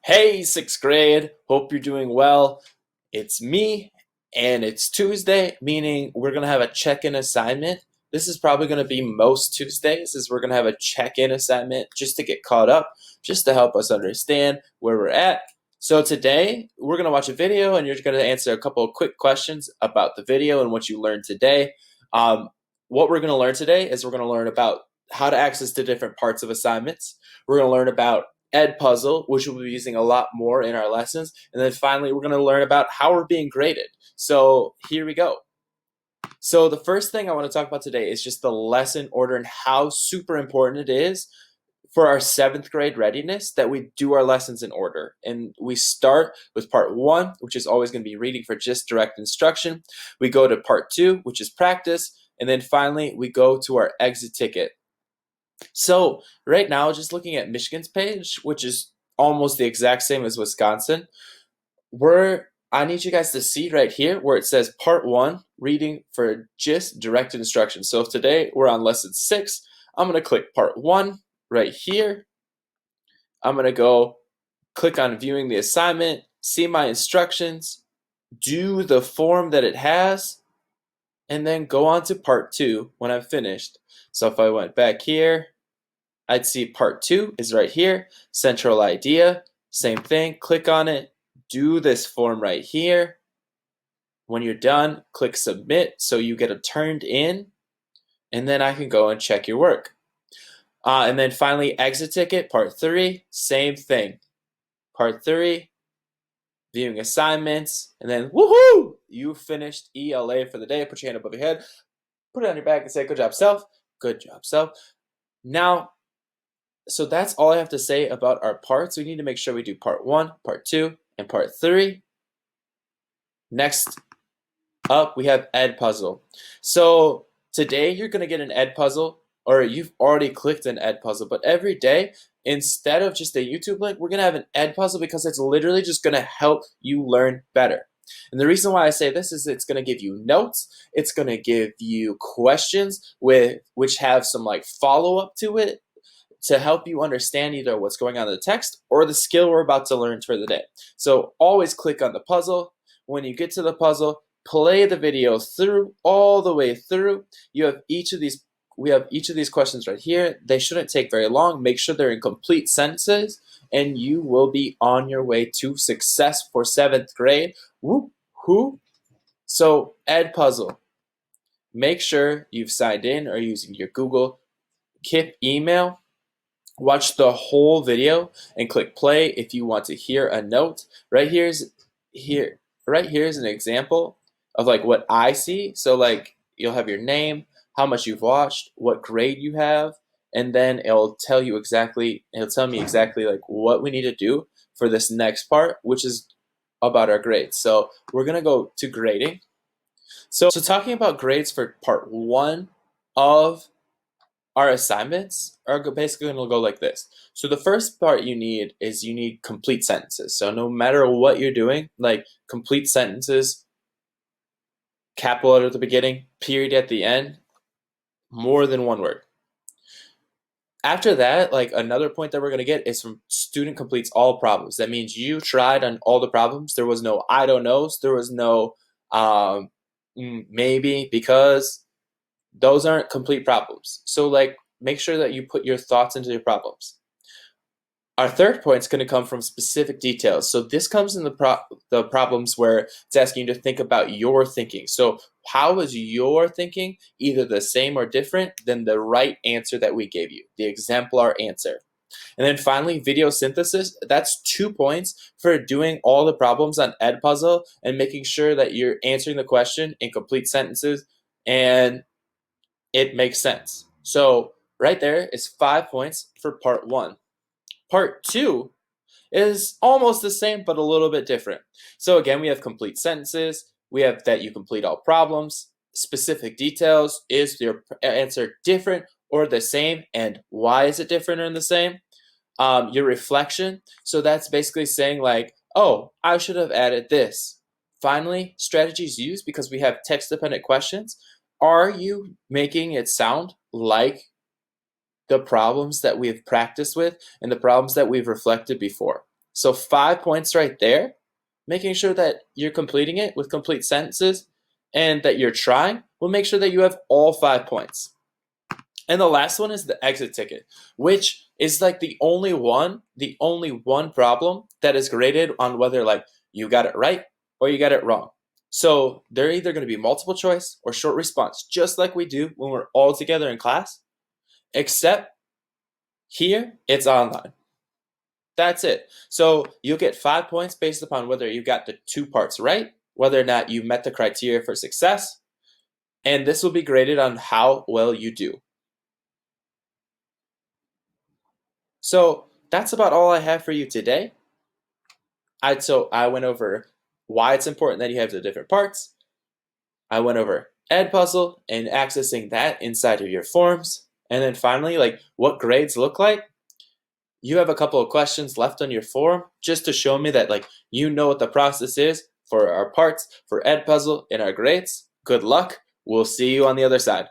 Hey, sixth grade. Hope you're doing well. It's me, and it's Tuesday, meaning we're going to have a check-in assignment. This is probably going to be most Tuesdays, is we're going to have a check-in assignment just to get caught up, just to help us understand where we're at. So today, we're going to watch a video, and you're going to answer a couple of quick questions about the video and what you learned today. What we're going to learn today is we're going to learn about how to access the different parts of assignments. We're going to learn about Edpuzzle, which we'll be using a lot more in our lessons. And then finally, we're going to learn about how we're being graded. So here we go. So the first thing I want to talk about today is just the lesson order and how super important it is for our 7th grade readiness that we do our lessons in order. And we start with part 1, which is always going to be reading for just direct instruction. We go to part 2, which is practice. And then finally, we go to our exit ticket. So right now, just looking at Michigan's page, which is almost the exact same as Wisconsin, I need you guys to see right here where it says part 1, reading for just direct instruction. So if today we're on lesson 6, I'm going to click part 1 right here. I'm going to go click on viewing the assignment, see my instructions, do the form that it has, and then go on to part 2 when I'm finished. So if I went back here, I'd see part 2 is right here, central idea, same thing, click on it, do this form right here. When you're done, click submit so you get it turned in, and then I can go and check your work. And then finally, exit ticket, part 3, same thing. Part 3, viewing assignments, and then woohoo! You finished ELA for the day. Put your hand above your head, put it on your back and say, good job, self. Good job, self. Now, so that's all I have to say about our parts. We need to make sure we do part 1, part 2, and part 3. Next up, we have Edpuzzle. So today you're going to get an Edpuzzle, or you've already clicked an Edpuzzle, but every day, instead of just a YouTube link, we're going to have an Edpuzzle because it's literally just going to help you learn better. And the reason why I say this is it's going to give you notes, it's going to give you questions which have some like follow-up to it, to help you understand either what's going on in the text or the skill we're about to learn for the day. So always click on the puzzle. When you get to the puzzle, play the video through, all the way through. We have each of these questions right here. They shouldn't take very long. Make sure they're in complete sentences, and you will be on your way to success for 7th grade. Whoop, whoop. So Edpuzzle, make sure you've signed in or using your Google Keep email. Watch the whole video and click play if you want to hear a note. Right here is an example of like what I see. So like you'll have your name, how much you've watched, what grade you have, and then it'll tell me exactly like what we need to do for this next part, which is about our grades. So we're gonna go to grading. So talking about grades for part 1 of our assignments are basically going to go like this. So the first part you need complete sentences. So no matter what you're doing, like complete sentences, capital letter at the beginning, period at the end, more than one word. After that, like another point that we're going to get is from student completes all problems. That means you tried on all the problems. There was no I don't knows. There was no maybe, because those aren't complete problems. So like make sure that you put your thoughts into your problems. Our third point is going to come from specific details. So this comes in the problems where it's asking you to think about your thinking. So how is your thinking either the same or different than the right answer that we gave you, the exemplar answer? And then finally, video synthesis. That's 2 points for doing all the problems on Edpuzzle and making sure that you're answering the question in complete sentences and it makes sense. So right there is 5 points for part 1. Part 2 is almost the same, but a little bit different. So again, we have complete sentences. We have that you complete all problems. Specific details. Is your answer different or the same? And why is it different or the same? Your reflection. So that's basically saying like, oh, I should have added this. Finally, strategies used, because we have text-dependent questions. Are you making it sound like the problems that we've practiced with and the problems that we've reflected before? So 5 points right there. Making sure that you're completing it with complete sentences and that you're trying will make sure that you have all 5 points. And the last one is the exit ticket, which is like the only one problem that is graded on whether like you got it right or you got it wrong. So they're either going to be multiple choice or short response, just like we do when we're all together in class, except here it's online. That's it. So you'll get 5 points based upon whether you got the 2 parts right, whether or not you met the criteria for success, and this will be graded on how well you do. So that's about all I have for you today. I went over why it's important that you have the different parts. I went over Edpuzzle and accessing that inside of your forms. And then finally, like what grades look like. You have a couple of questions left on your form just to show me that like you know what the process is for our parts, for Edpuzzle, and our grades. Good luck. We'll see you on the other side.